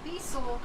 Piso.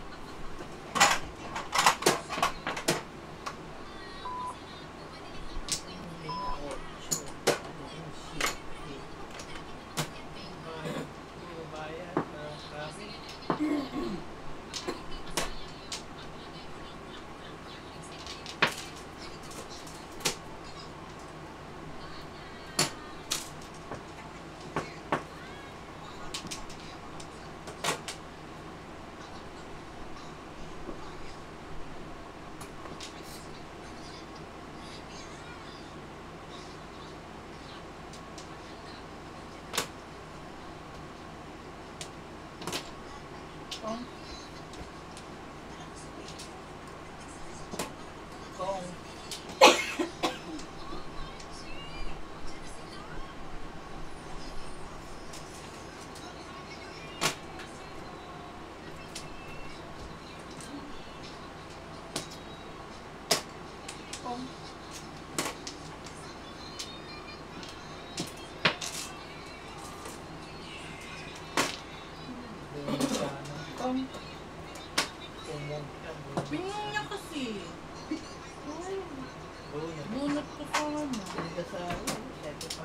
Binigyan niya kasi. Bunot ko sa mo. Hindi sa siyempre pa.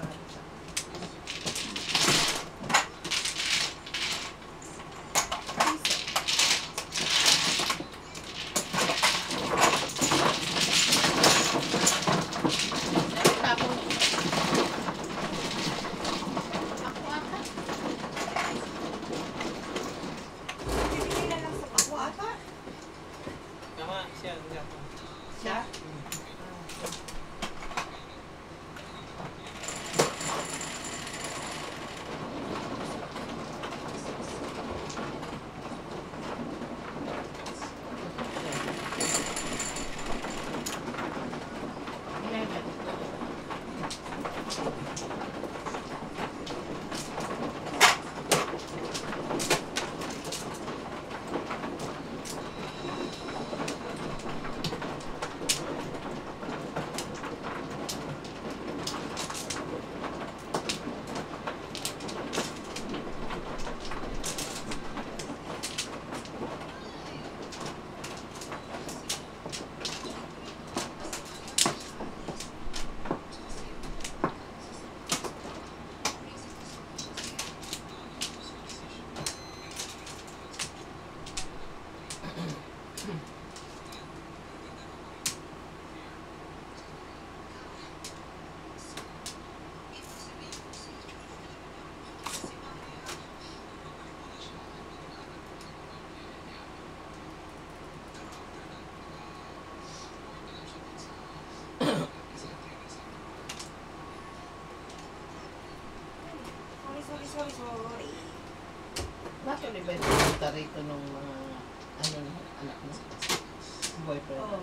Sorry. Bakit ba ito rito nung mga anak mo? Boyfriend? Oo.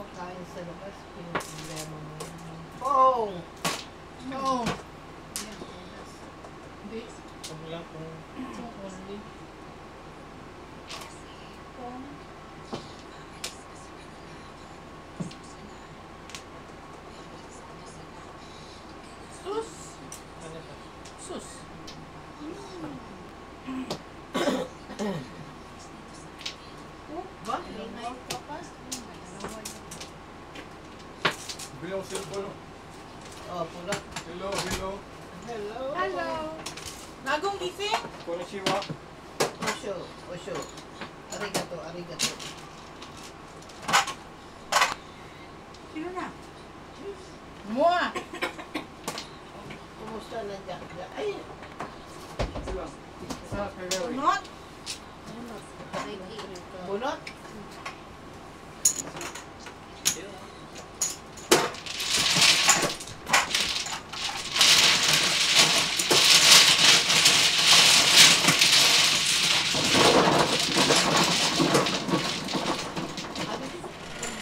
pagkain sa labas, pinaproblema mo yan. Pong! No. Yan, oras. Hindi. Huwag lang kung Kung only. Kung sus. ano pa. Sus. Ba? Linay ka pa? Bilang cellphone. Oh, pula. Hello, hello. Hello. Hello. Nagong gising? Konnichiwa. Osho, Osho. Arigato, arigato. Sino na? Mua. Kumusta na Jack? Ay! Sila. Sa kagawi. Unot. Bunot?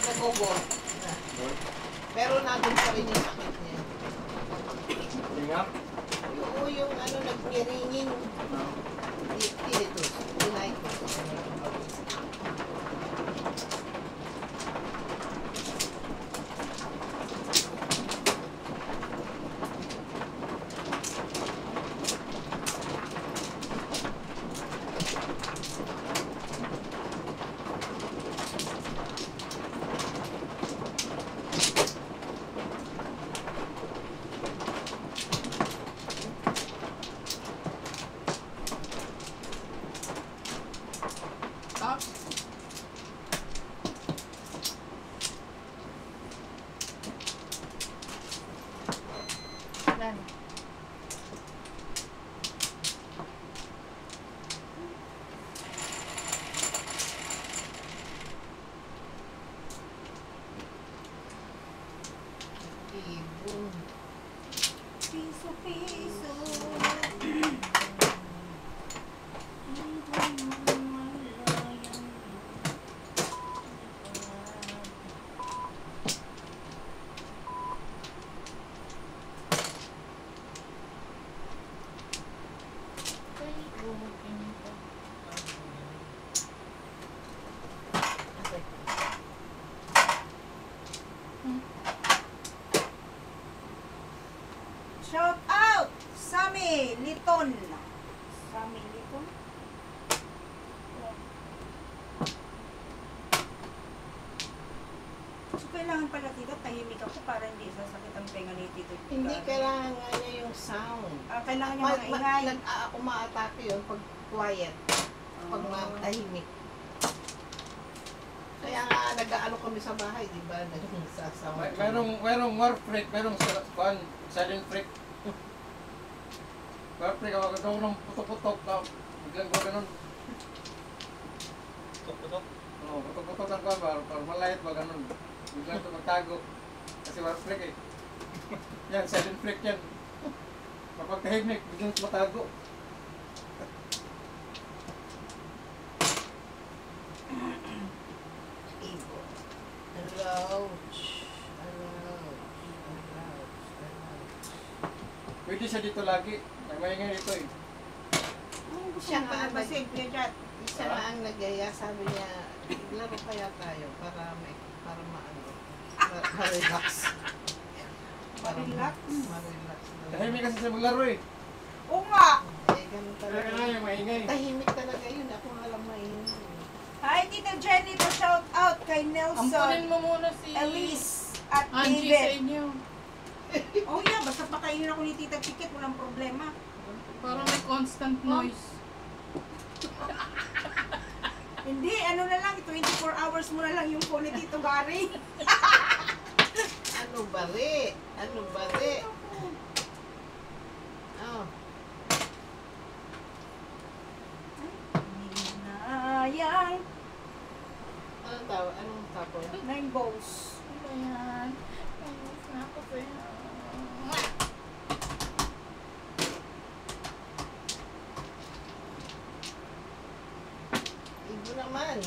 Nagogo. Pero nandun pa rin yung sakit niya. Ingat. Oo, yung ano, nagpiringin. Tinnitus. Tinnitus. Top. Lan. Ibon. Piso, piso. Shout out! Sami Liton. Sami Liton? So, kailangan pala dito, tahimik ako para hindi sasakit ang tenga ni Tito. Hindi kailangan nga niya yung sound. Kailangan niya mga ingay. Umaatake yun pag quiet. Pag matahimik. Kaya nga nag-aano kami sa bahay, di ba? Nagsasawa. Merong war freak, merong silent freak. War freak, ako daw ng putok-putok na biglang ko ganun. Putok-putok. Oo, putok-putok ang kabar, para malayat ba ganun. Biglang ito magtago. Kasi war freak eh. Yan, silent freak yan. Kapag tahimik, biglang ito matago. Ibon. Ouch. Pwede siya dito lagi. Nagmaingay dito eh. Siya nga ang Basig, Piyajat. Siya nga ang nagyaya, sabi niya, laro kaya tayo para maano, ma-relax. Para Ma-relax? Ma-relax. Tahimik kasi siya maglaro eh. Oo nga! Eh, ganun Kaya talaga. nga yung maingay. Tahimik talaga yun. Ako nga lang maingay. Hi, Tita Jenny, to shout out kay Ampunin Nelson, mo muna si Elise, at Angie sa David. inyo. Oh yeah, basta pakainin ako ni Tita Pikit, walang problema. Para may constant noise. Hindi, ano na lang, 24 hours mo na lang yung phone ni Tito Gary. Ano bari? Ano bari? Oh. Hinayang Anong tawag? Anong tapos? 9 balls. Ano yan? Ayos na ako sa'yo. Ibon naman.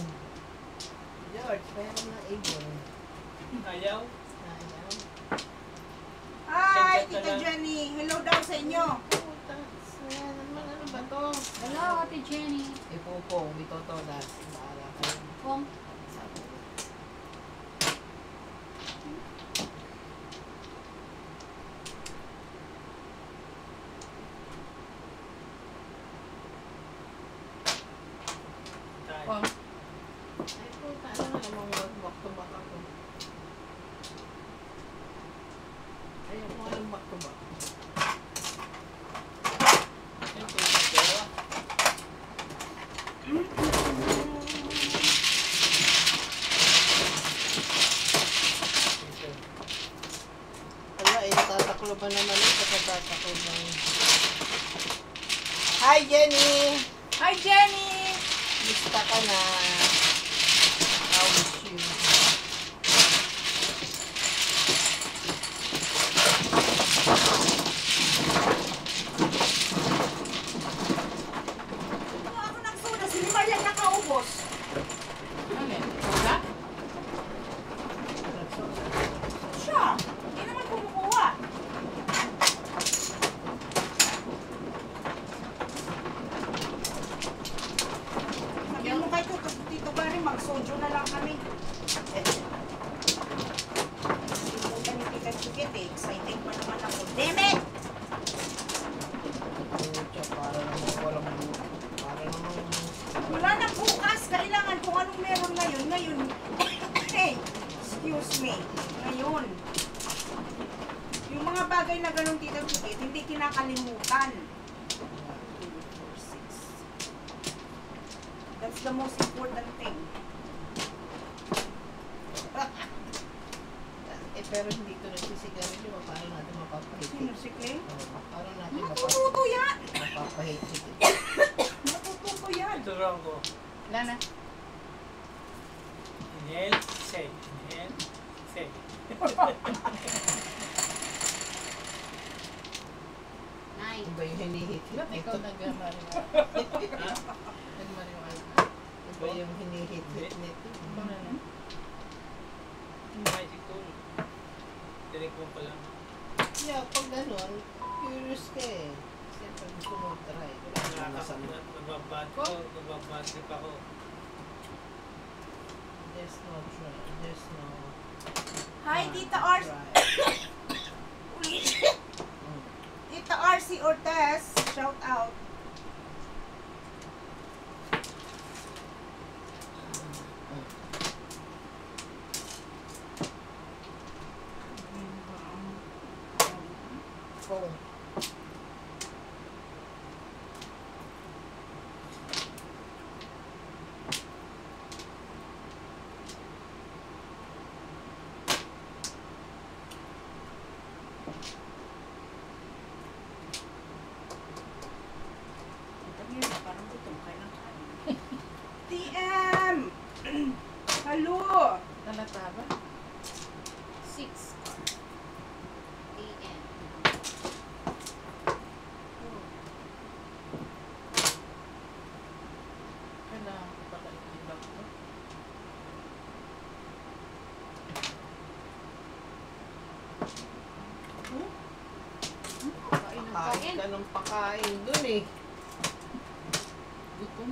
George, meron ng ibon. Ayaw. Ayaw. Hi, Chat-chat Tita na lang. Jenny. Hello daw sa inyo. Puta, saya naman. Ano ba to? Hello, Ate Jenny. Ipupong, bitotolas. Bahala kayo. Pong. Tayo. Pong. Ay, puta, ano nga namang back to back ako. Ayaw ko nga ng back to back. Yung tubig dalawa. Ala, natataklo ba naman ito? Natataklo ng... Hi, Jenny! Hi, Jenny. Lista ka na. How is you? Kung ako ng soda, si Limar lang nakaubos. Ano yan? Wala? Siya. Hindi naman kumukuha. Sabi mo kay Tito Gary, mag-sojo na lang kami. Sinuta ni Tita Chikit eh. Excited pa naman ako. Damn it! Pucha, para namang walang... Para namang... Wala na bukas. Kailangan kung anong meron ngayon. Ngayon. Hey, excuse me. Ngayon. Yung mga bagay na ganun Tita Chikit, hindi kinakalimutan. 1, 2, 4, 6. That's the most important thing. pero hindi ito nagsisigarilyo. Paano natin mapapahit? Sino si Clay? Paano natin Matututo yan! mapapahit? Matututo yan! Ito wrong ko. Wala na. Inhale, say. Inhale, say. Nine. Iba yung hinihit. Ba't ikaw nagmariwala? Ha? Nagmariwala. Iba yung hinihit nito. Wala na. Magic tool. Tinig mo pa lang. Yeah, pag gano'n, curious ka eh. Siyempre gusto mo try. Masama. Nababad trip ako. There's no try. There's no... Hi, Tita Ars! Tita RC Ortez, shout out. Phone. Parang gutom kayo ng kain. TM! Hello! Nalata ba? 6 a.m. Kailangan ko pala i-lock to. Kain ng Kain kain. ka ng pakain dun eh. Gutom.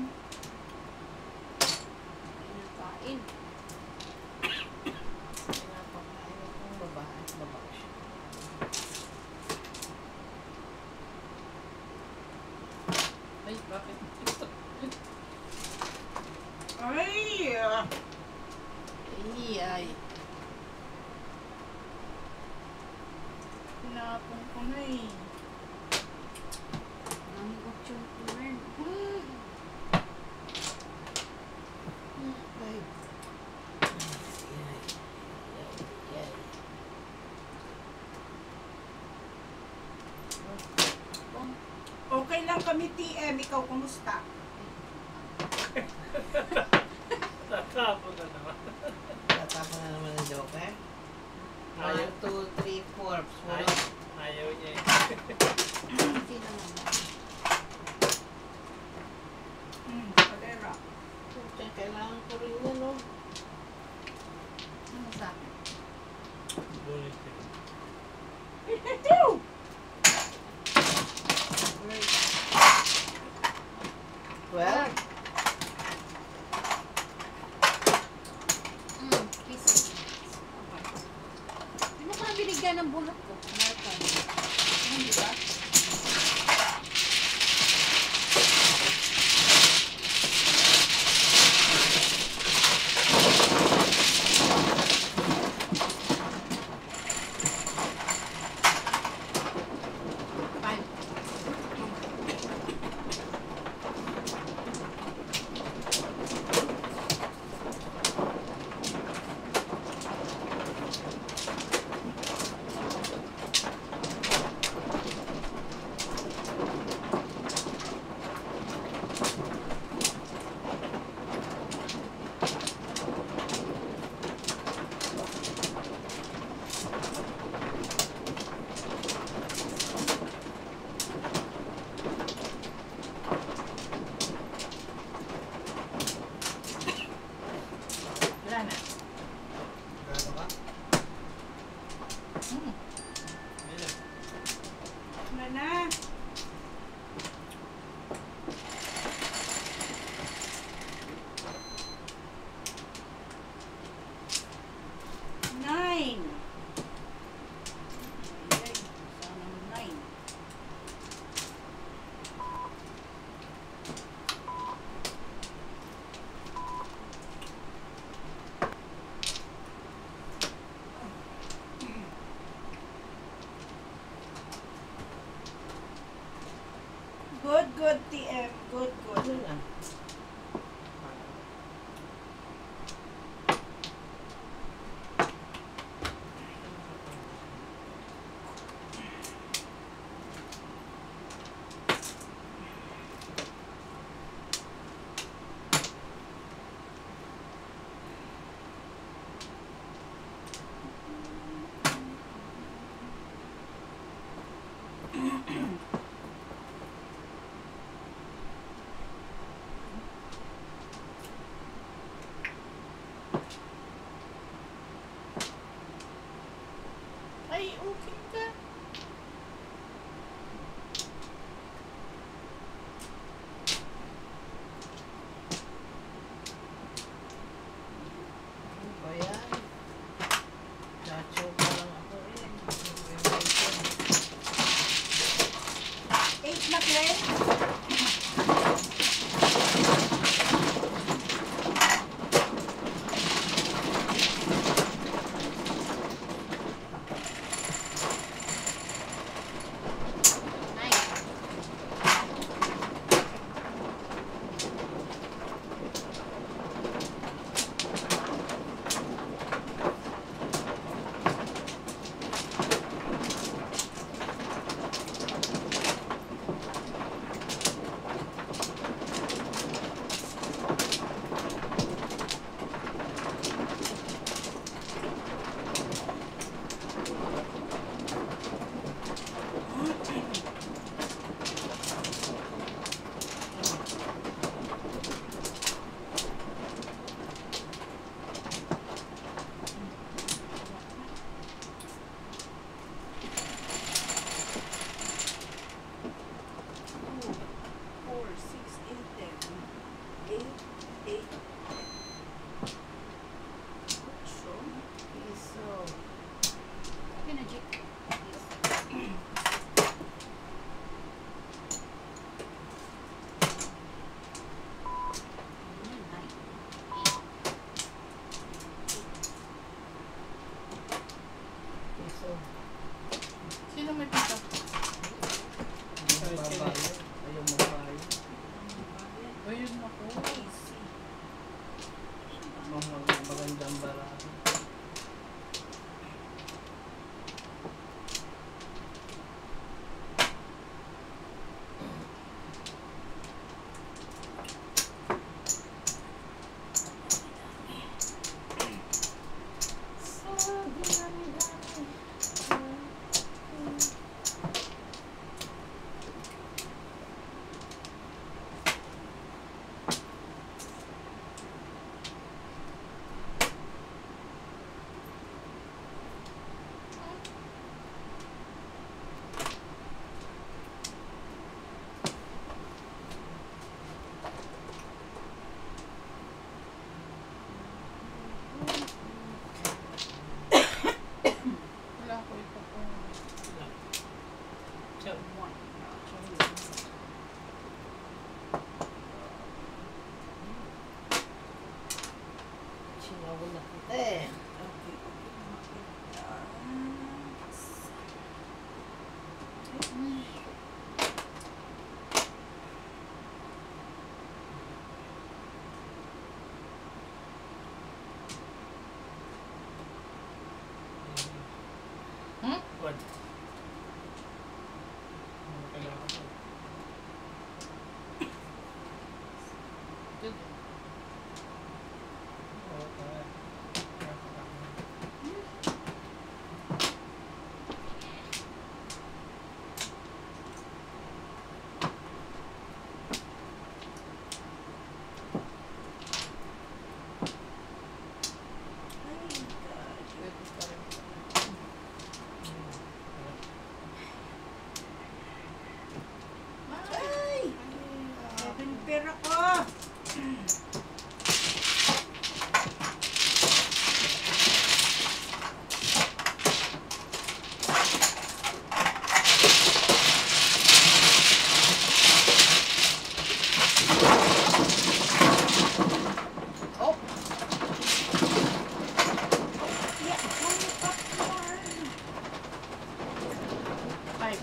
Kain ng kain. Pinapakain akong babae. Babae siya. Ay, bakit? Ay! Ay. Pinapon ko na eh. Nami ko yung kumain. Ay. Okay lang kami TM, ikaw kumusta? Tatapon na naman. Tatapon na naman ng joke eh. 1, 2, 3, 4. Ay, ayaw niya eh. Hindi naman. Kalera. Kailangan ko rin yan oh. Ano sa akin? PM. Good, good. Ano na? Ay, okay ka. Ano ba yan? Chacho pa lang ako eh. 8 na, Glenn. Sino may pito? Ayaw mabayo. Ayun ako. Magandang barako. Wala ko ito po. Ciao. Sinawal na kita eh. What? Ano kailangan mo? Good. Oo, kaya. Pwede pa rin. Ay! 7 pera ko. Oh! Yeah, ano popcorn? 5.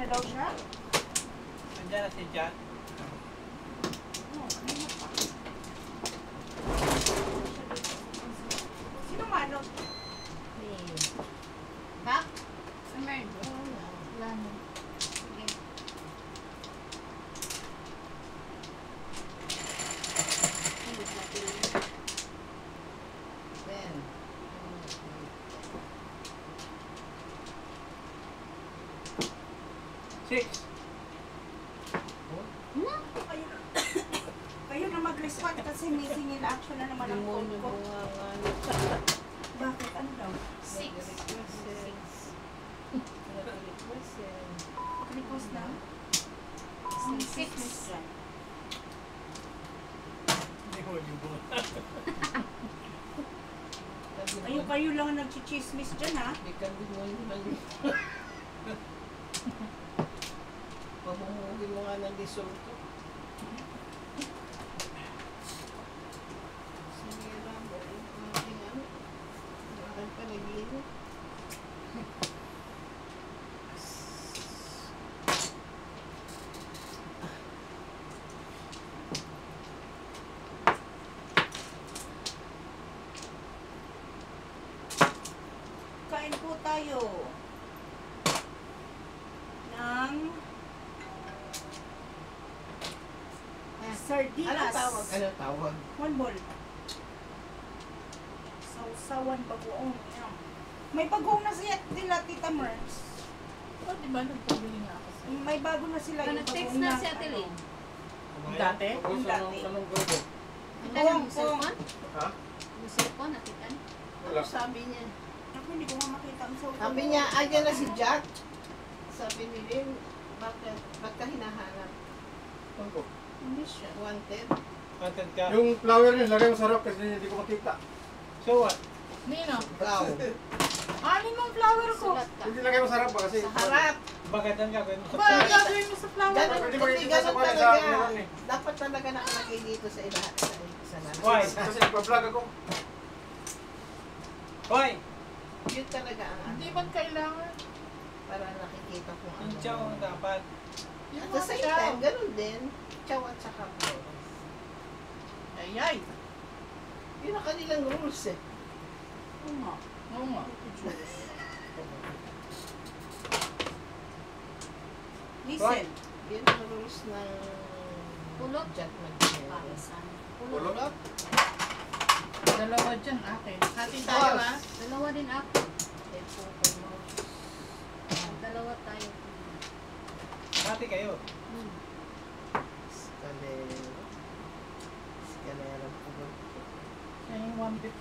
na daw siya? Nandiyan na si Jan. Oo, kanina pa. Sino manot? Ha? Sa Merdo? Wala na. Sige. Hindi sa atin. Then, 6. Kayo na. Kayo na mag-respond kasi missing in action na naman ang code demonyo ko. mo nga nga. Bakit? Ano daw? Six. Request na? Six. Miss Jan. Hindi ko yung Ayun, kayo lang ang nag-chismis dyan, ha? Ikan demonyo man. Pamumuhin mo nga ng disulto. Sinira mo yung aking ano. Yung aking panaginip. Kain po tayo ng sardinas. Anong tawag? Anong tawag? One bowl. Sausawan bagoong. Yan. May bagoong na siya nila, Tita Merms. Oh, di ba nagpabili nga ako sa'yo? May bago na sila yung Nag-text bagoong na na. si Ate Lynn. Dati? Tapos anong grupo? Kita na yung cellphone? Ha? Yung cellphone, nakita niyo? Wala. Ano sabi niya? Ako hindi ko nga makita ang sausawan. Sabi niya, ayan na si Jack. Sabi ni Lynn, ba't ka hinahanap? Ano ko? Hindi siya. Wanted. Content ka. Yung flower niya, lagay mo sa harap kasi hindi ko makita. So what? Nino, Ikaw. Alin ang flower ko? sulat ka. Hindi lagay mo sa harap ba kasi... Sa harap. Bakit ang gagawin mo sa Ba, plastic? gagawin mo sa flower? Ganun, Pwede hindi makikita sa ganun pala sa talaga. meron eh. Dapat talaga nakalagay dito sa ilahat. Sa lahat. Why? Kasi nagpa-vlog ako. Hoy! Yun talaga ang ano. Hindi man kailangan. Para nakikita kung ano. Yung chow ang dapat. At the same time, ganun din. Chow at saka flowers. Ay, ay. Yun ang kanilang rules eh. Oo nga. Oo nga. Listen. Yun ang rules ng Pulot? Jack McNair. Parisan. Pulot? Dalawa dyan, akin. Hati tayo, ha? Dalawa din ako. Dalawa tayo. Mati kayo. Scalera. Scalera pulot. Siya yung 150.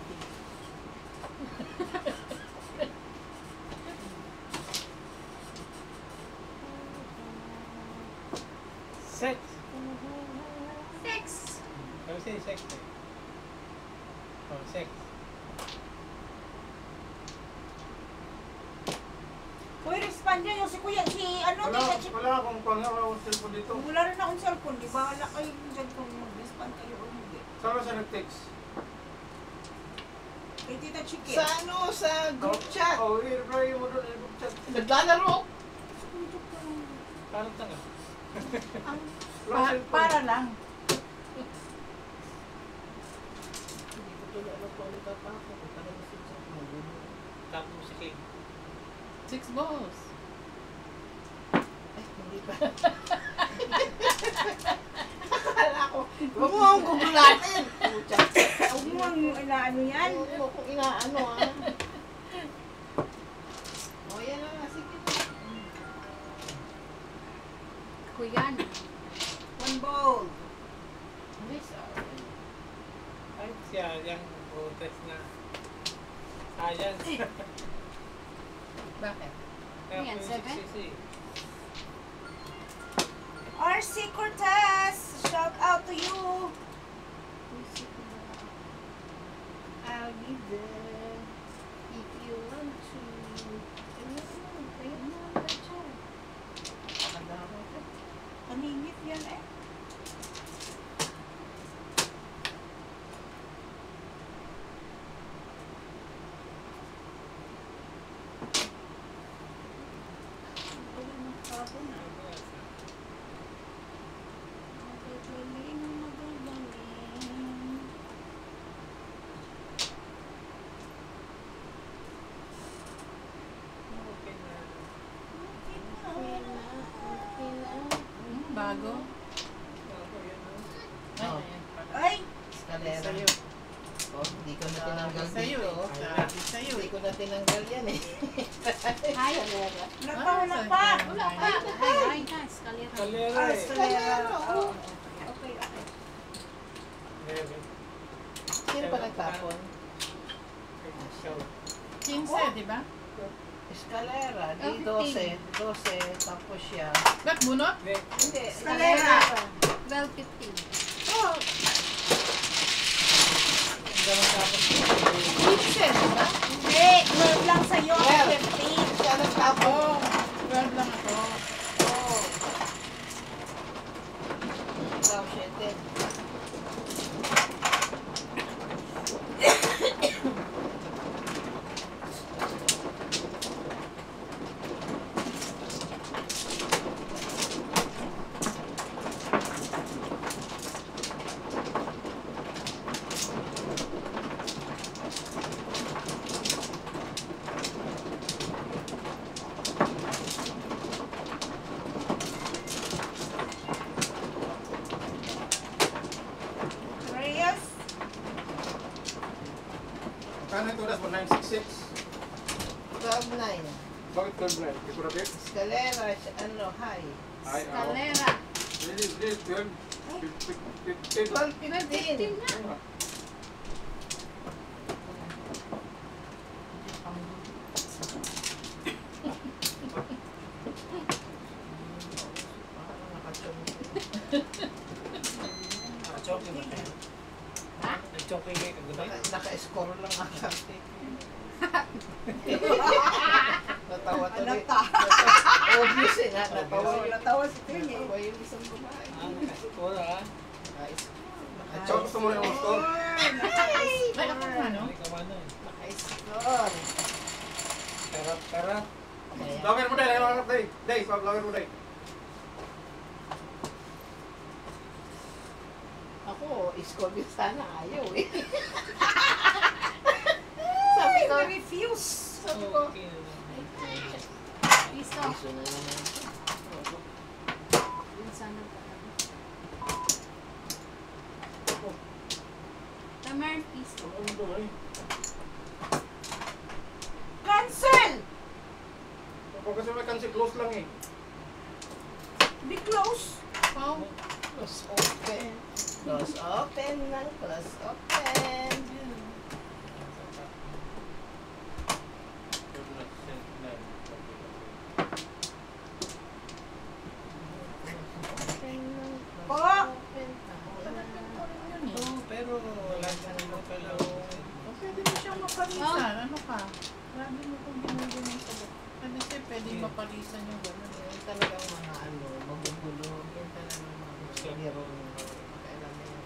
Sex. Six. Ano siya sex eh? Oh, sex. Uy, respond niya yung si Kuya, si ano, Wala, Tita Chip. wala akong pangha, wala akong cellphone dito. Wala rin akong cellphone, di ba? Wala kayo dyan kung mag-respond kayo o hindi. Saan ba siya nag-text? Kay Tita Chicken. Sa ano, sa group chat. Oh, i-reply mo doon, i-group chat. Naglalaro. Parang tanga. Wala cellphone. Para lang. Hindi ko tuloy alam kung ano pa ako. Kung talaga si Jack magulo. Tapos mo si King. 6 balls. Ay, hindi pa. Akala ko, huwag mo akong gugulatin. Pucha. Huwag mo ang inaano yan. Huwag mo kung inaano ah. O, yan na nga. Sige. Kuyan. One bowl. Ay, siya, yung protest na. Science. Bakit? Ayan, Tapos seven? si- RC Cortez, shout out to you. I'll be there if you want to. Kadama ka. Kaningit yan eh. Wala ng sabon ah. tinanggal yan eh. Ay, Natawa na pa. wala pa. Ay, guys, kalira. Kalera eh. Escalera, oo. Okay, okay. Neve. Sino pa nagtapon? Ikaw. 15, di ba? Escalera, di 12. 12, tapos siya. Ba't bunot? Hindi, Escalera. 12, 15. Oh. Hanggang tapos 15, di ba? Hindi, 12 lang sa'yo. Well. 15. siya nagtapon. Oo, 12 lang ako. Oo. Ikaw, 7. Reyes. Kano ito das mo? 966? 12-9. Bakit 12 line? Ito rapid? Escalera, ano, high. Ay, oo. Kalera. Really, 12. 15. 12-15. 15 na. Choking ba kayo? Ha? Nag-choking kayo kagabi? Naka-score lang ang karte. Natawa tuloy. Alata. Obvious eh, natawa. Natawa si Twin eh. Natawa yung isang babae. Nakascore ah. So, gusto mo rin ang store? Ay, ako ano? Hindi ka man eh. Naka-score. Pera. Lower mo day, lower mo day. Day, lower mo day. Ako, score din sana ayaw eh. Sabi ko, refuse. sabi ko, Okay na lang. Piso. piso na naman. Sana pa. Tamer, piso. Cancel. Kapag kasi may cancel, close lang eh. Be close. Oh, Close open. Close open lang, close open. Po. Oo, pero wala ka naman pala. pwede mo siyang mapalisan. Ano ka? Grabe mo kung ginagawa sa buk. Kasi pwedeng mapalisan yung gano'n. Yan talagang mga ano, magugulo. Yan talagang mga lirong kailan na yan.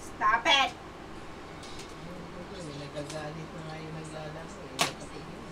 Stop it. Nagagalit na nga yung naglalaro eh. Nakatigil.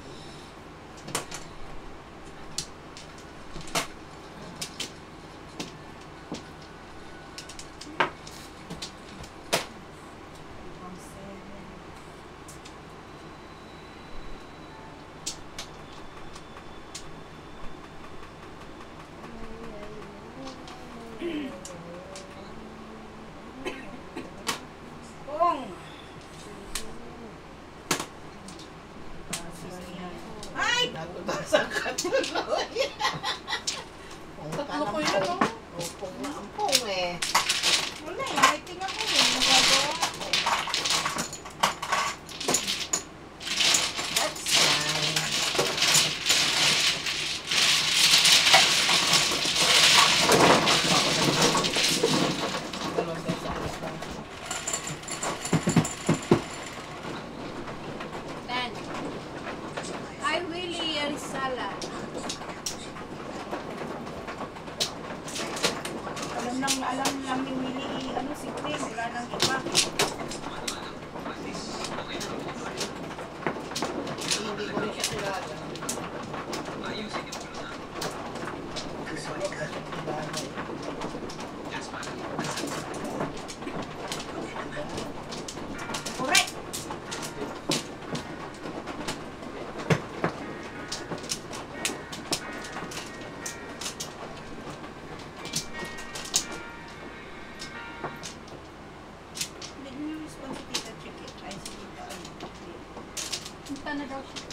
na daw siya.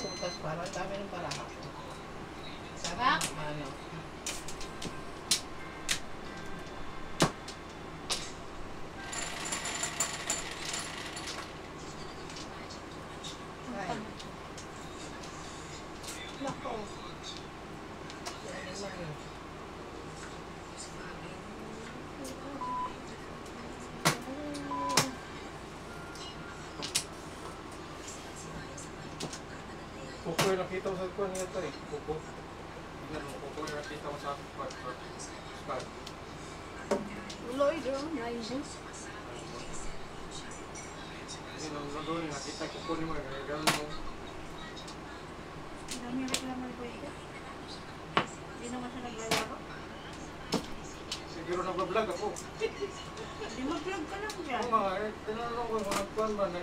Butas para ang dami ng baraha. Bak? Ano? Ay. Nako. Yan lang yun. Kuko yung nakita ko sa kuko niya ito eh. Kuko. Tingnan mo, kuko yung nakita mo sa squad. Lloyd, Ryzen. Kasi nung doon, nakita ko kuko ni mo, gano'n mo. Dami reklamo ni Kuya Ika. Hindi naman siya naglalaro. Siguro nag-vlog ako. Hindi mag-vlog ka lang dyan. Oo nga, tinanong ko kung nagkuhan ba na.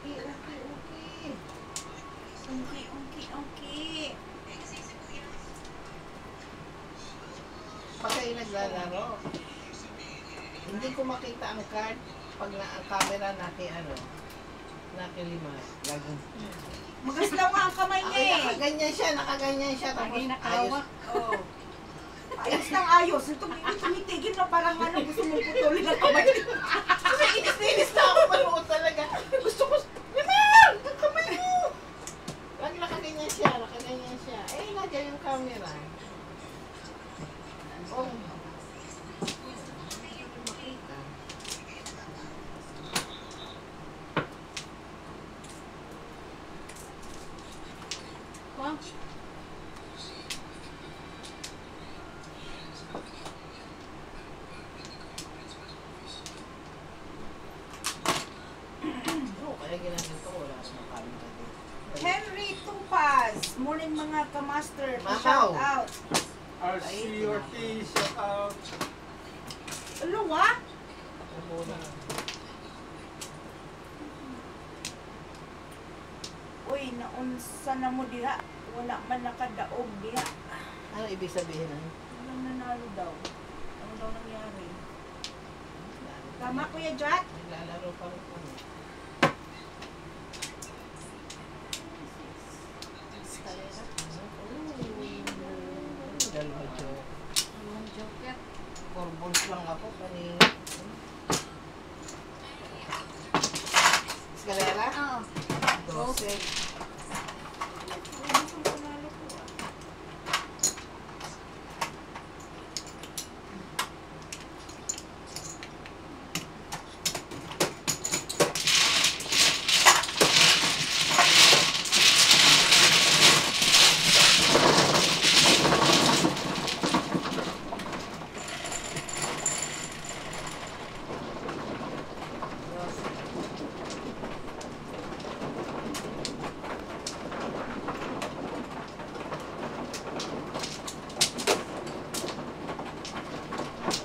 Okay, okay, okay. Okay. Pag kayo naglalaro, hindi ko makita ang card pag ang camera nakilima. Lagi. Magaslaw nga ang kamay niya eh. Nakaganyan siya. Tapos Lagi nakahawak. Oo. Ayos ng ayos. Tumitigil na parang ano, gusto mong putulin ang kamay. kasi inis na ako manood talaga. Gusto ko, Limar! Ang kamay mo! Lagi nakaganyan siya. Eh, nandiyan yung camera. Oh. Makita. Wow. Oo, kaya ginagawa ko. Wala akong makain ka din. Henry Tupaz. Morning mga kamaster. Mamaw. Shout out. RC Ortiz, shout out. Luwa? Ako muna. Uy, naunsa na mo diha. Wala man nakadaog diha. Ano ibig sabihin nun? Walang nanalo daw. Ano daw nangyari? Tama Kuya Jat? Naglalaro pa rin kami. Dalawa joke. Yung joker. 4 balls lang ako kanina. Escalera? Oo. 12. Gusto mo panalo ko ah.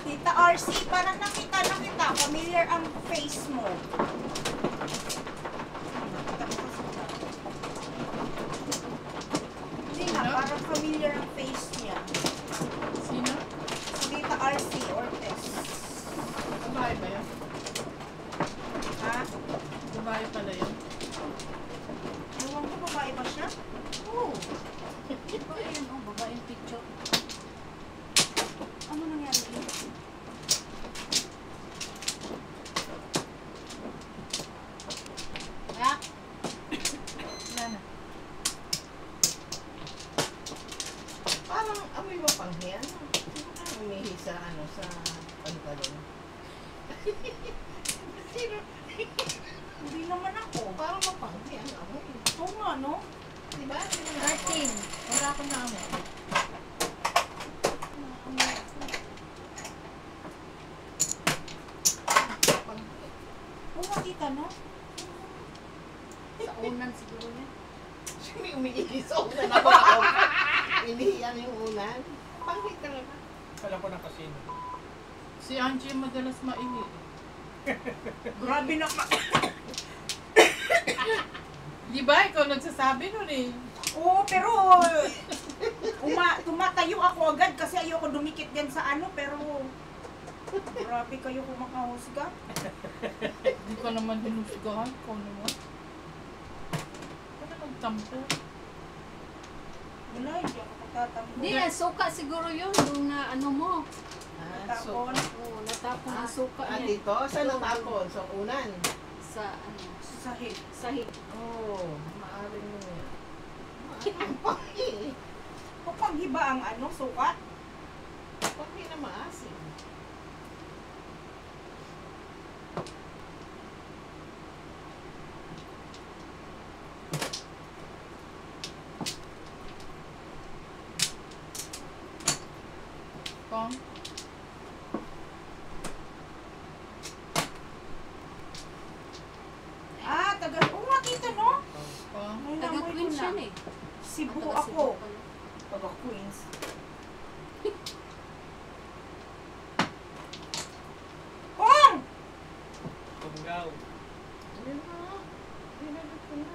Tita RC, parang nakita na kita. Familiar ang face mo. Hindi nga, Ano? parang familiar ang face niya. Sino? Si Tita RC Ortez. Babae ba yan? Ha? Babae pala yun. Ewan ko, babae ba siya? Oo. Babae yun, oh, babae yung picture. Ano nangyari dito? Bak? Wala na. Parang amoy mapanghiyan. Sino ka umihi sa pantalon? Sino? Hindi naman ako. Parang mapanghiyan amoy. Oo nga, no? Diba? 13. Wala akong naamo. Oo nga, tita, no? Sa unan siguro niya. Sino umiihi sa unan ako ako? Inihiyan yung unan. Pangit talaga. Alam ko ng kasino. Si Angie madalas maihi. Grabe na ka. Di ba? Ikaw nagsasabi nun eh. Oo, pero tumatayo ako agad kasi ayoko dumikit yan sa ano, pero Grabe kayo kumakahusga. Hindi ka naman hinusgahan. Ikaw naman. Ano magtampo? Wala, hindi ako pagtatampo. Hindi, suka siguro yun. Yung na ano mo. Tapon. Oo, natapon ang suka niya. Dito? Saan natapon? Sa unan? Sa ano, Sahig. sahig. Oo, maaaring mo yan. Maaaring pa eh. Kapag hiba ang ano, suka. Pag hindi na maasim. Pang. Ah, taga, oo nga tita, no? Pang. May Taga namoy ko Queens na. yan eh. Cebu Taga ako. pala. Taga Queens. Pong! Tunggaw. Ano na? Hinagod ko na.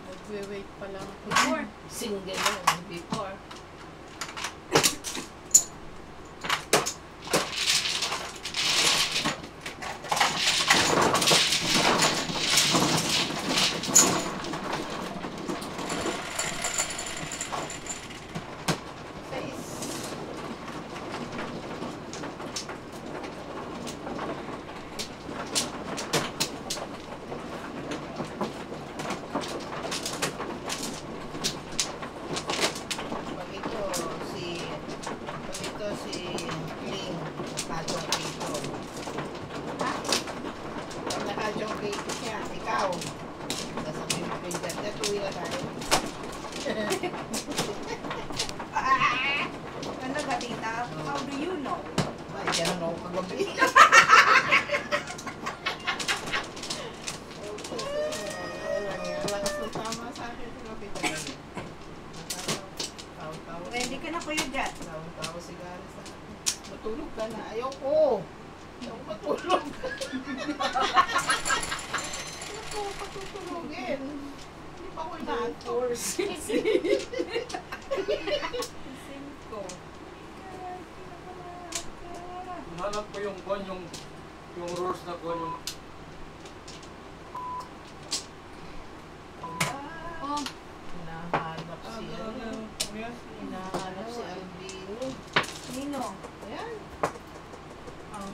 Nagwe-wait pa lang ako. Before. Single lang before. Pag ito si Ling, nakajong dito. Ha? Pag nakajong dito siya, ikaw. Sasabihin mo pindan, natuwi na tayo. Ano ba tita? How do you know? Ay, ganun ako kagabi. Lakas ng tama sa akin kagabi talaga. Tawa-tawa. Ready ka na kuya Jet? Tawa-tawa si Gary sa akin. Matulog ka na. Ayoko. Ayoko matulog. Ayoko patutulogin. Hindi pa ako na-force. Ko. Hanap ko yung kuwan, yung rules na kuwan, yung Oh, Hinahanap si Hinahanap si Albino. Nino? Ayan. Oh.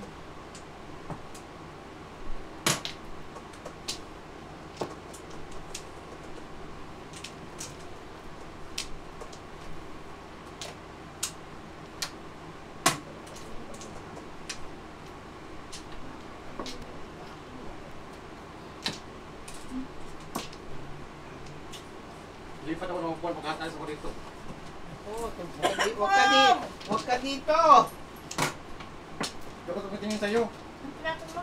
lipat ako ng kuwan, pagkataas ako dito. Oh, wag ka dito. Dapat ako tingin sa'yo. Ang pinatong mo?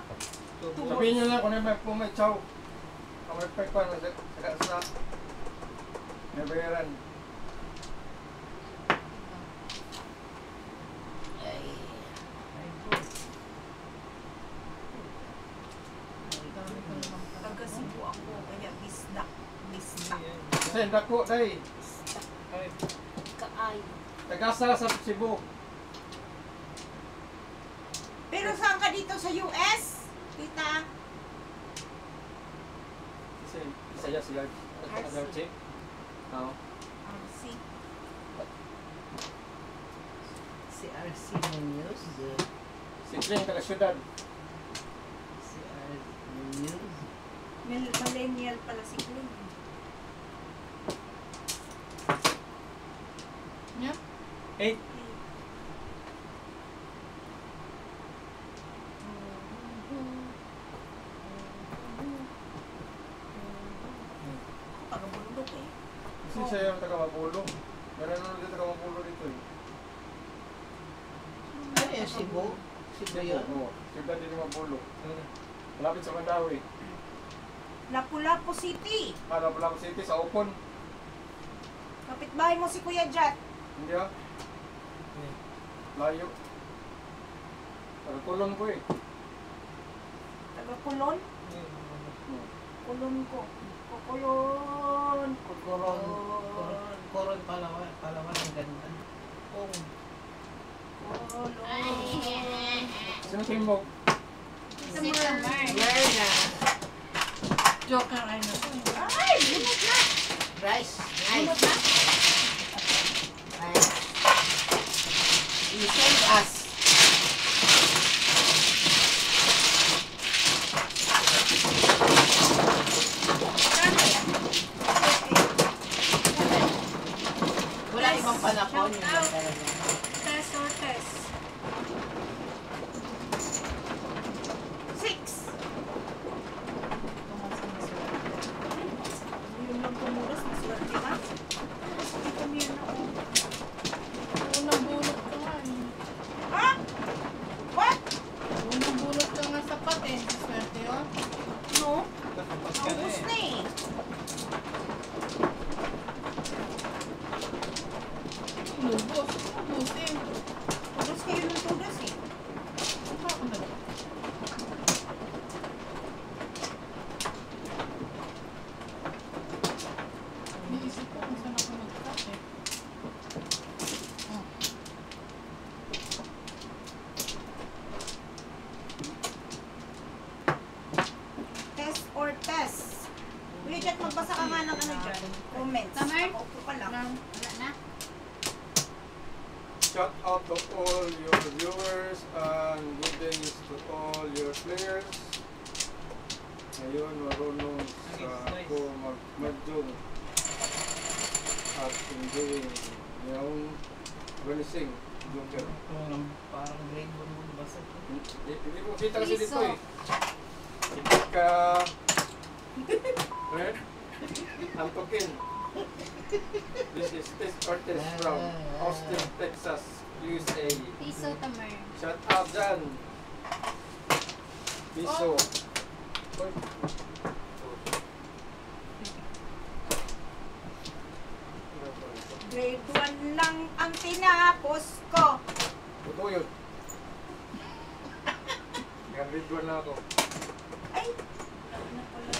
Sabihin nyo lang kung ano may pumay chow. Ang may pagpan, saka sa may bayaran. Ay. Taga Cebu ako, kaya bisdak. Bisdak. Kasi dako, day. Ay, kaay. Tagasa sa Cebu. Pero saan ka dito sa US? Tita? Kasi Isaya siya. Adarche. Oo. RC. Si RC Munoz. Si Kling, taga syudad. Si RC Munoz. Millennial pala si Glenn. Yan? 8. Taga bundok eh. Kasi siya yung taga Mapulo. Meron na dito taga Mapulo dito eh. Ano yan, Cebu? Cebu yun? Oo, syudad din yung Mapulo. Malapit sa Mandawi. Lapu-Lapu City. Lapu-Lapu City sa Opon. Kapitbahay mo si Kuya Jet. Hindi ah. Layo. Taga Kulon ko eh. Taga Kulon. Hmm. Kulon ko. Kukulon. Kukuron. Lumot na? Nice. You save us. Wala ibang panahon. Yun lang talaga. Test or test? 6. Yun lang tumulos, maswerte ka. Hindi kami yan ako. Unang bunot ko nga eh. Ha? What? Unang bunot ko nga sapat eh. Swerte yun. No? Tapos ka na Naubos eh. na eh. Lubos. Lubusin. Tulos kayo ng tulos eh. Ano ako na? Iniisip ko kung saan ako nag-cut eh. Oh. Test or test? Kuya Jet, magbasa ka nga ng ano dyan. Comments. Tamar? Upo ka lang. Ma'am, Wala na? Shout out to all your viewers and good days to all your players. Ngayon, marunong sa ako mag-madyong at enjoying yung releasing Joker. Parang grade 1 mo basa. Hindi mo kita kasi dito Piso. eh. Hindi ka... Eh? Antokin. This is Test Ortiz from Austin, Texas, USA. Piso, Tamar. Shout out dyan. Piso. Oy. Grade 1 lang ang tinapos ko. Totoo yun. Grade 1 na ako. Ay! Wala na pala.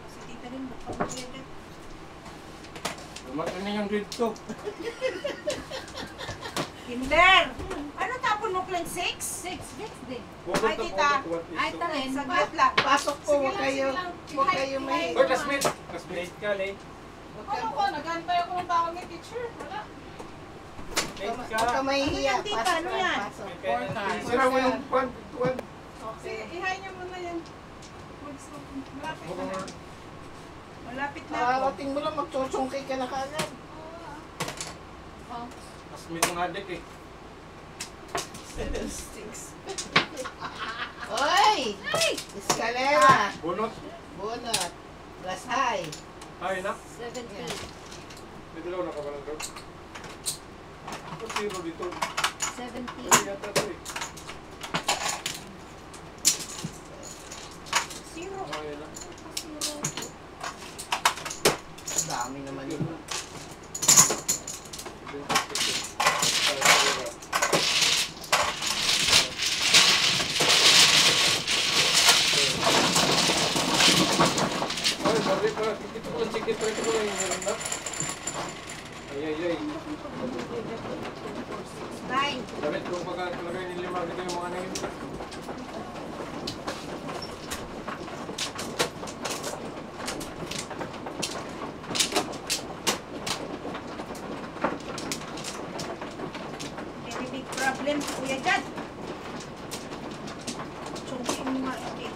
Si tita rin, baka Kuya Jet. Dumating na yung grade 2. Kinder! Ano tapon mo, Clan 6? 6. Next day. Ay, tita. Ay, talin. Saglit lang. Pasok po, huwag kayo may... Oy, classmate! Late ka, late. ano ko? Nagantay ako ng tawag ni teacher. Wala. Late Huwag ka. ka mahihiya. Ano yan, tita? Pasok Ano lang, yan? pasok. May penalty. Sira mo yung kwan. Sige, ihay niyo muna yan. Malapit na na. Malapit na ako. Kakarating mo lang, magchochongkay ka na kaagad. Oh. Classmate ng adik eh. 6. Oy! Escalera! Bunot. Bunot! Plus high! Ay, na. 17. May dalawa na ka ba ng drug? Ako zero dito. 17. Ay, yata ito eh. Zero. Ay, na. Ang dami naman yun. Ay, sorry pa. Ito ko lang sikit. Ito ko lang yung meron na. Ay, ay, ay. 9. Damit ko pagka talagay ni Lima. Ito yung mga name. Very big problem, Kuya Jet. Chongkin mo nga ulit.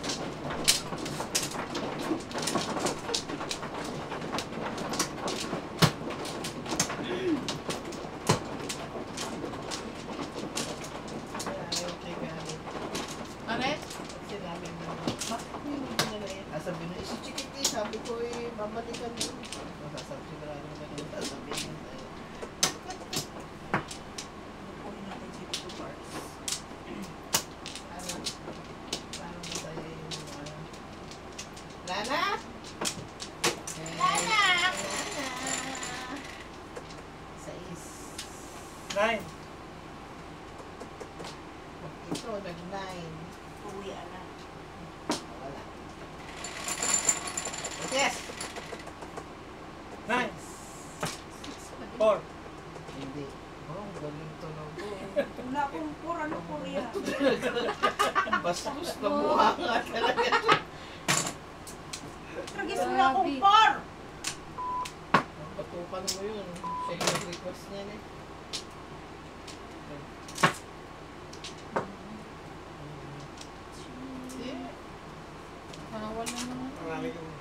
Aret? Sinabi mo. Sabi na, si Chikiti, sabi ko eh, babalikan mo. Sasabi sigurado mo ganun, sasabihin mo tayo. Kunin natin si two parts. Ano? Paano mo tayo yung Lana? Lana! Sais. 9. Ito, nag-9. Uwi na. Wala. Yes! 9. 4. Hindi. Oh, galing to na po. Wala akong pur, ano pur yan? Bastos na mukha nga talaga to. Tragis wala akong pur! Patupa hirapan mo yun. Siya yung request niya eh. Hindi. Bawal na naman. Marami kong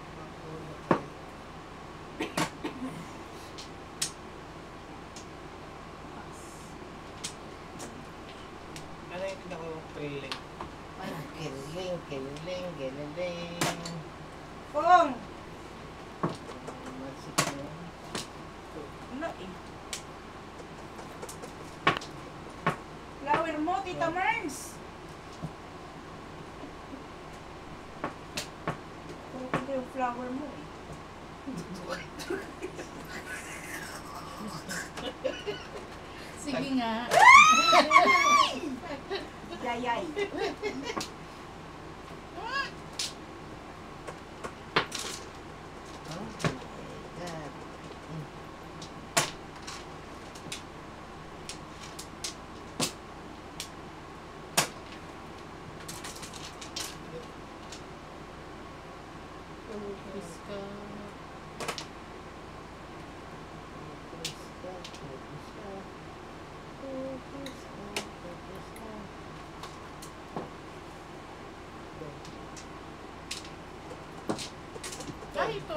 ano yung tinako feeling? Ay, kiling, kiling, kiling. Pong! Masik mo. Ano eh? Flower mo, Tita Merns! Puro ko yung flower mo eh. Sige nga. Yayay. Oh my God. Focus ka. Ay, ito.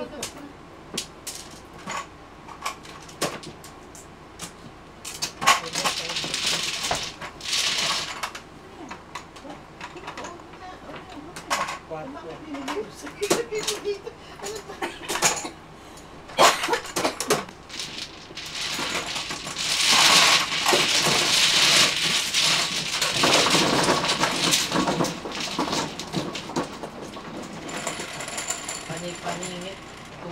Paningit, 2,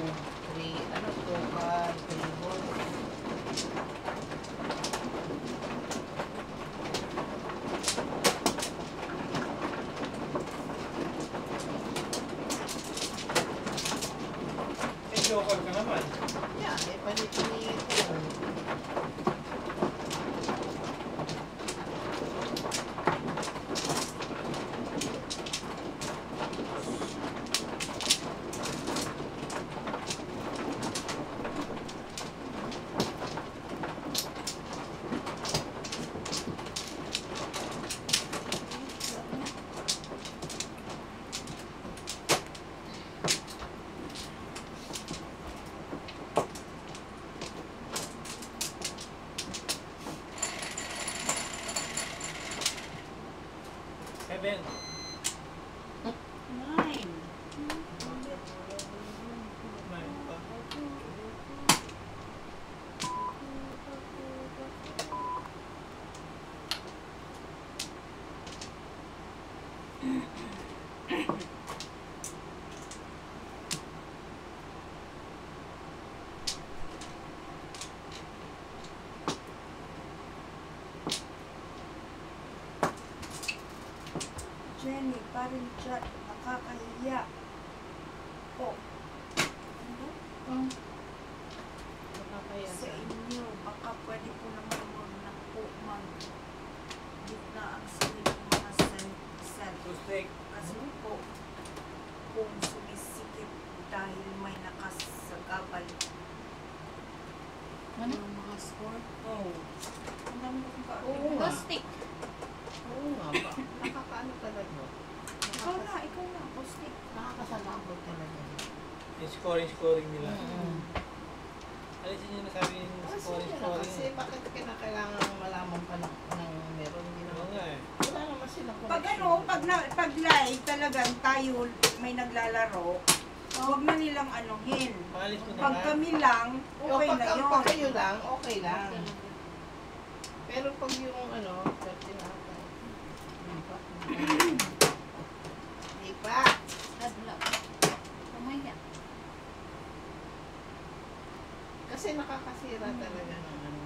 3, ano, 2 ka, 3 balls. Eh, joker ka naman. Yeah, paningit yun. Seven. 9. Nine pa. Jenny, parin chat, nakakahiya. Oh. Ano? Oh, Sa inyo, baka pwede po naman huwag na po gitna ang sarili mga set. Sustik. Kasi po, kung sumisikip dahil may nakasagabal. ano? Yung mga score. Oh. Ang dami ko kung Oo nga. Caustic. Oo nga ba? Nakakaano talaga. Ikaw na, postik. Nakakasalabot talaga. Yung scoring nila. Mm. Alisin nyo na sabi yung Kasi scoring. bakit kailangan malaman pa ng meron? Hindi Oo naman. nga eh. Wala naman sila Pag live talagang tayo may naglalaro, huwag na nilang anuhin. Maalis mo na Pag ba? kami lang, okay na yun. Pag kayo lang, okay lang. Pero pag yung ano, 13 ata. Di pa. Adlaw. Pumaya. Kasi nakakasira talaga ng ano.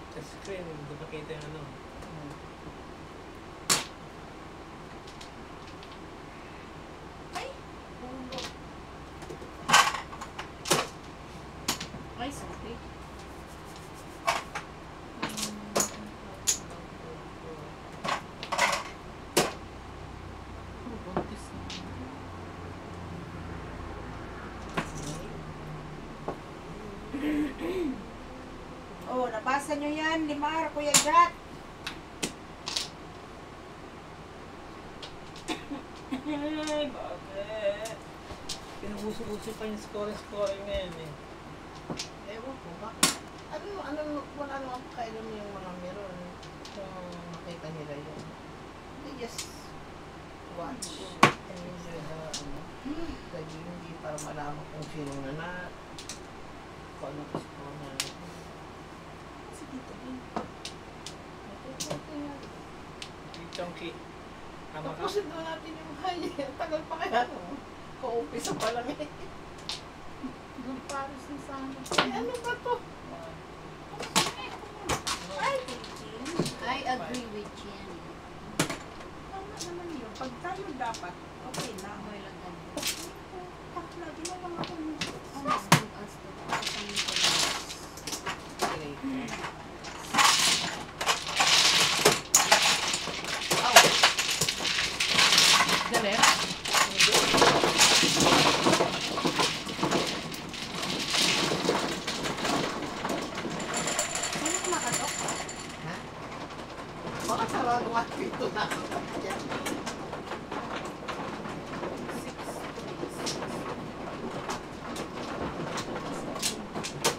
Sa screen, hindi makita yung ano. Ay, ulo. Ay, sorry. Buntis na. Oh, nabasa nyo yan, Limar, Kuya Jat. Ay, bakit? Pinubuso-buso pa yung scoring ngayon eh. Ewan ko, bakit? Wala naman pakailan mo yung mga meron kung makita nila yun. They just watch and enjoy the hindi para malaman kung sino na kung ano score na. Kasi dito din. Chunky. Tama ka? Tapusin doon natin yung high. Ang tagal pa kaya no? Kaumpisa pa lang eh. Good Paris na sana. Ay, ano ba to? Ay, Tintin. I agree with Jenny. Tama naman yun. Pag tayo dapat, okay lang. Okay lang tayo. Takla, ginawa ako ng As good as the pasang ko. Galit? Ano kumakatok? Ha? Baka sarado nga pito na ako.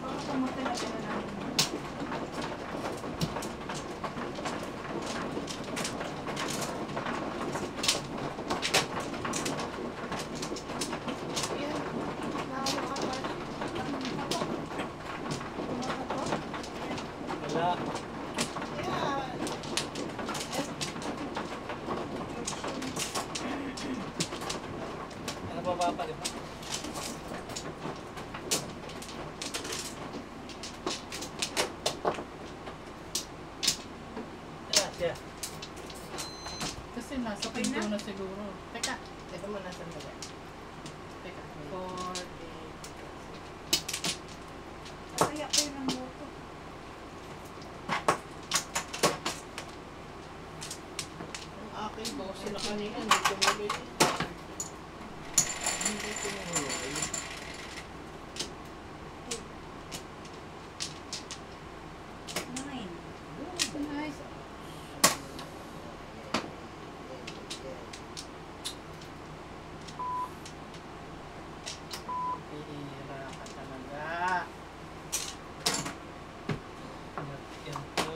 Baka pumunta na sila namin. Yan. Wala. Yeah. Ano pa papalit mo? Yan, siya. Kasi nasa pinto na siguro. Teka. Ito mo na sandali. Teka. 4, 8. Kaya kayo ng moto. Ang akin, baka sila kanina, hindi tumuloy. Hindi tumuloy. Nine. Nice. Pihira ka talaga. Yan po.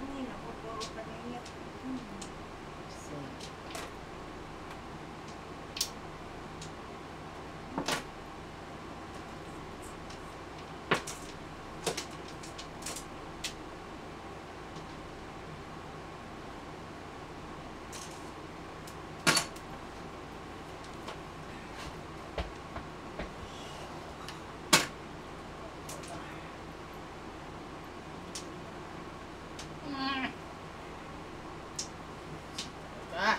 Ay, naku, puro kanayat. Ah.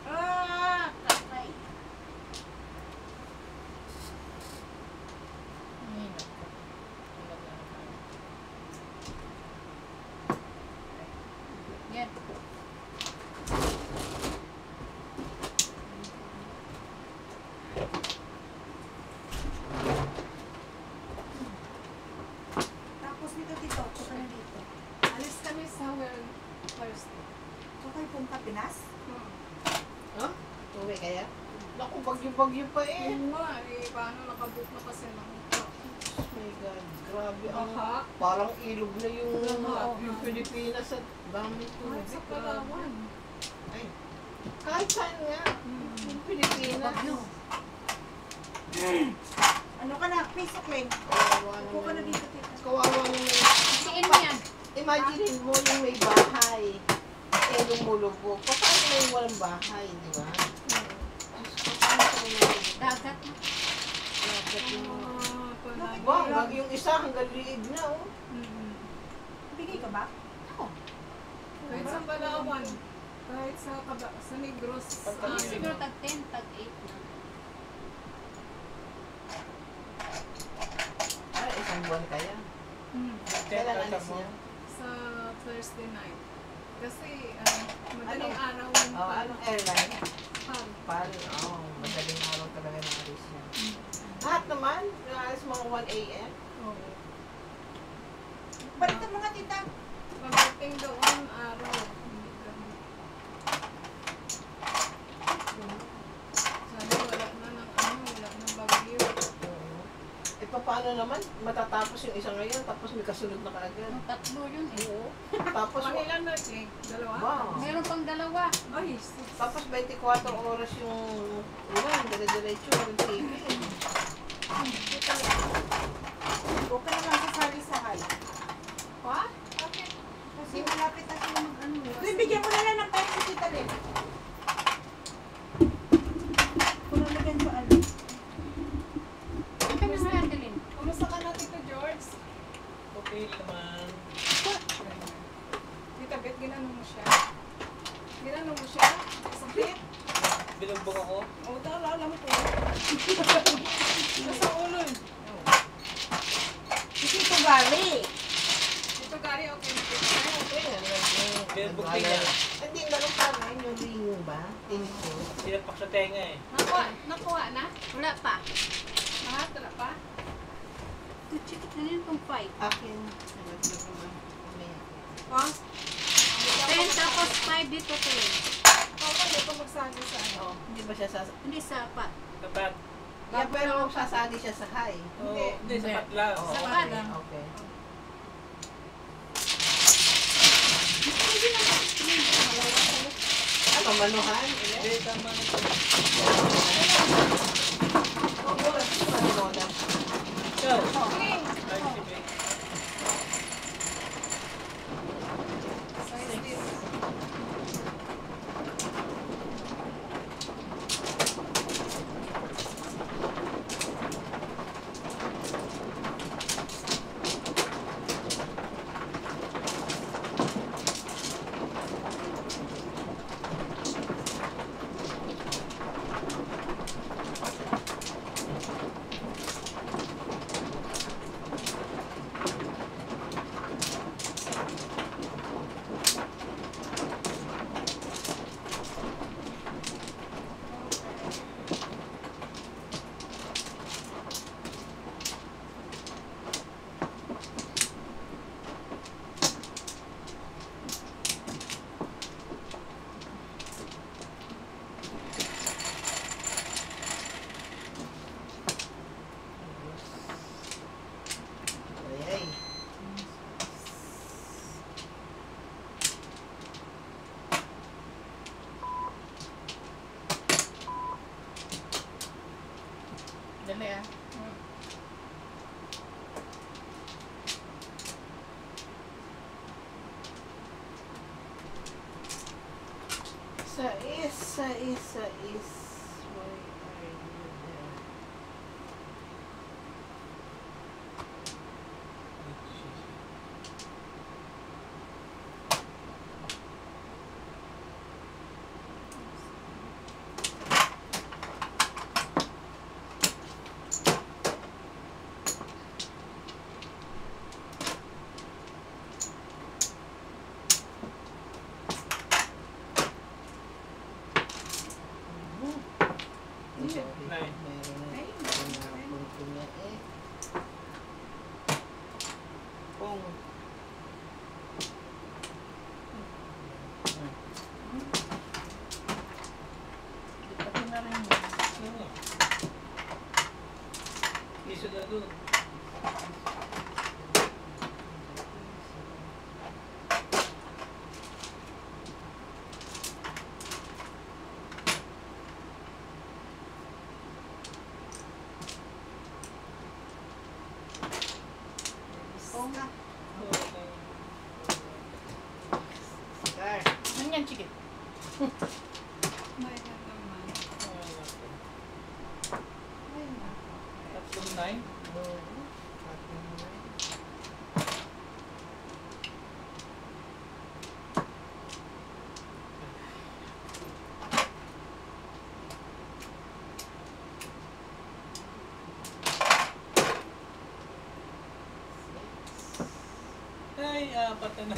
Ah, kakay. Ay, naku. Talaga. Yan. Tapos dito, dito. Punta na dito. Alis kami sa Thursday. So kayo punta Pinas? Huh? Uwi kaya? Naku, bagyo-bagyo pa eh. Yun nga, eh, paano nakabook na kasi ng Oh my God, grabe ang Baha. parang ilog na yung, Baha. yung Pilipinas at dami Kahit sa tubig. Palawan. Ay, kahit saan nga, yung Pilipinas. Ano ka na? Facebook link. Kawawa Upo ka na naman. dito, tita. Kawawa naman. Siin mo yan. Imagine mo yung may bahay. eh, lumulubog. Paano na yung walang bahay, di ba? Paano sa mga Dagat na. dagat yung mga... Palagi. Wow, yung isa hanggang liig na, oh. Bigay ka ba? Kahit sa Palawan, kahit sa Negros, Siguro tag 10, tag 8 na. Ay, isang buwan kaya. Kailan alis niya? sa Thursday night. Kasi madaling araw yung Oh, anong airline? Pal. Madaling araw talaga na alis niya. Lahat naman, alis mga 1 a.m. Oo. Balik ang mga tita. Pagdating doon, araw. Hindi ganun. Sabi, wala na ng bagyo. Eh, paano naman? Matatapos yung isa ngayon, tapos may kasunod na kaagad. Tatlo yun eh. Oo. Tapos, Manilan na eh. Dalawa? wow. Meron pang dalawa. Ay, Tapos 24 oras yung ulan, dire-diretso, walang tigil. Huwag ka naman sasali sa hal. pa? Bakit? Kasi malapit na sila mag-ano. Uy, bigyan mo na lang ng pera si Tita Len. Kung nalagyan sa ano. Kaya na nga, Adeline. Kumusta ka na, Tito George? Okay naman. Tita Bet, ginanong mo siya? Ginanong mo siya? Sakit? Binugbog ako. Oo, alam ko. Nasa ulo eh. Si Tito Gary. Tito Gary, okay na Tito. Binugbog din niya. Hindi, meron pa rin yung ring ba? Tinig ko. Sinapak sa tenga eh. Nakuha na? Wala pa. Ah, tala pa? Ano yun pang 5? Akin, nalaglag naman. Mamaya. Ha? 10 tapos 5 dito 10. Oo, hindi ko magsali sa ano. Hindi ba siya sasali? Hindi sapat. Tapat. Yeah, pero sasali siya sa high. Oo, hindi, sapat lang. Oo, Sapat. okay, okay. Ano, manuhan? Hindi, tama na. Oo, manuhan. Ikaw. Okay. Ay, sige. Size this. Ay, ay. Dali ah. Sais. Why are you there? Nine. Pati na rin yun. Oo. Iso na doon. Cigar. Ano yan? apat na.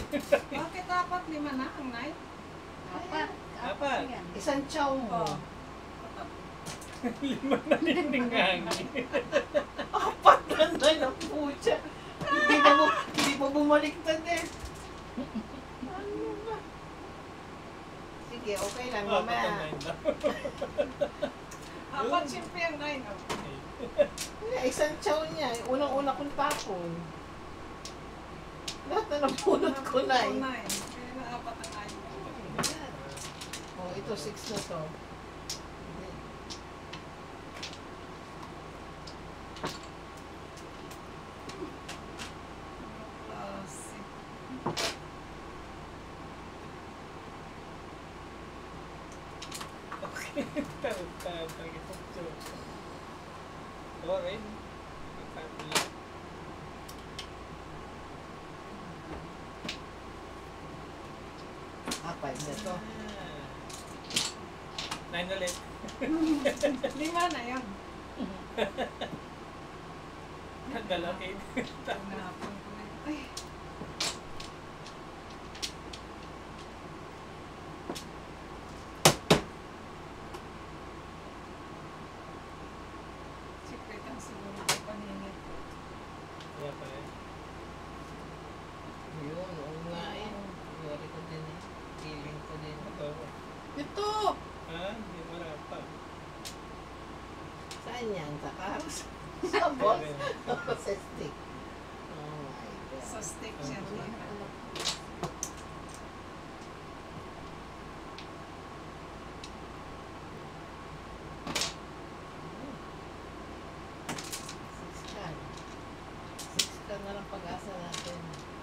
Bakit dapat 5 na ang night? Apat. Apat. yan. Isang chow mo. Oh. 5 na niningangin. Apat na ng pucha. Hindi pa bumaliktad eh. Ano ba? Sige, okay lang Apat na mamaya. 9 daw. Apat siyempre ang 9. Oh. Isang chow niya. Unang-una kong tapon. Lahat na napulot ko na eh. 9. Kaya na apat ang 9. Oh, ito 6 na to. Okay. Tapang ito. Sorry. Apat na to. 9 ulit. 5 na yun. Nagdalaki. Tinapon ko na. Ay. Secret ang siguro ko paninit. Kaya pala. Yun, oo nga eh. Yari ko din eh. Feeling ko din. Ito. Ito! Hindi wala pa. Saan yan? Sa cars? Sa boss? Sa stick. Oh my God. Sa stick siya. Six ka na lang pag-asa natin.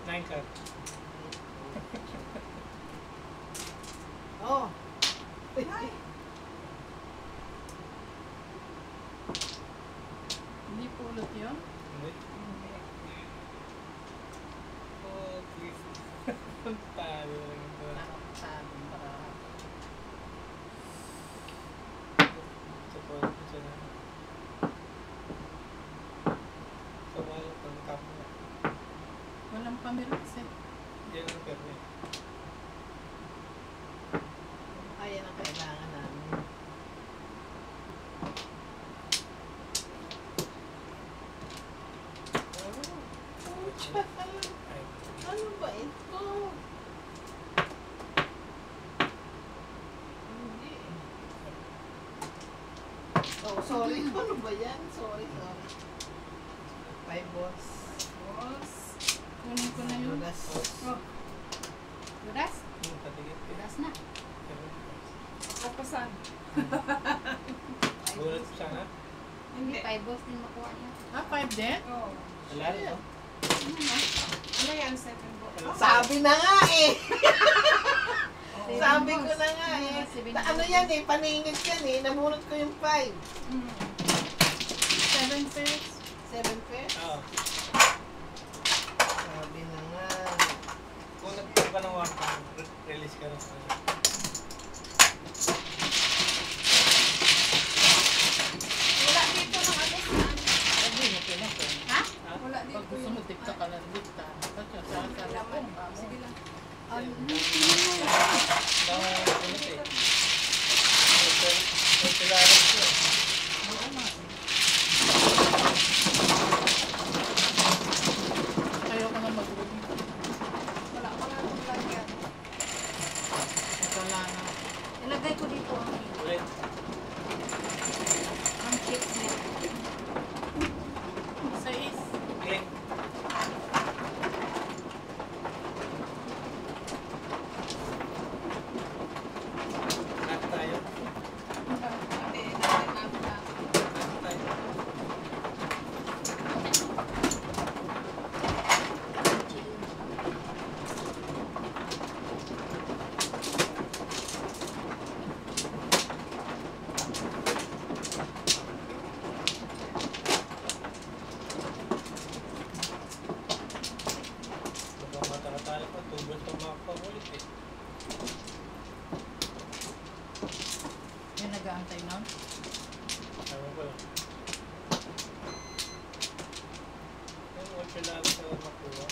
9 ka. Oh! Hindi pulot yun? Hindi. Oh, please. Talo lang ito. Nakakasabi para. Support ko siya na. Sumalo ng cup na. Walang pamiras eh. Yan ang perme. Ayan ang kailangan namin. Pucha! Ay. Ano ba ito? Hindi. Oh, sorry. Ano ba yan? Sorry. 5 boss. Boss. Kunin ko na yun. Dulas. Dudas? Yung patigit ka. Dudas na. Kapasan. Bulat siya na. Hindi, Hindi. 5 balls din makuha niya. Ah, 5 din? Oh. Wala rin oh. Ano yan? 7 box. Sabi na nga eh! Seven Sabi ko balls. na nga eh. Seven Ano balls. yan eh, paningit yan eh. Nabunot ko yung 5. 7 pairs? 7 pairs? Oo. Sabi na nga. Kung nagpunta ka ng wartime, release ka na sa kanya. Wala dito ng ano saan? Sabi mo ko na ko. Ha? Wala dito Pag gusto mo, dikta ka lang dikta. Tatyo, sa Laman. Sige lang. Daw, ulit eh. Pilares ko eh. Ayaw ko na mag-review. Wala ka lang kung lagyan. Wala na. Ilagay ko dito Ulit. ang chips niya. Sa is. Click. Lahat tayo. Hindi, natin natin na. Lahat tayo. Baka matakatala pa, tubos pa makapagulit eh. Yung nag-aantay nun. Ewan ko lang. Yung 8 lang sa makuha.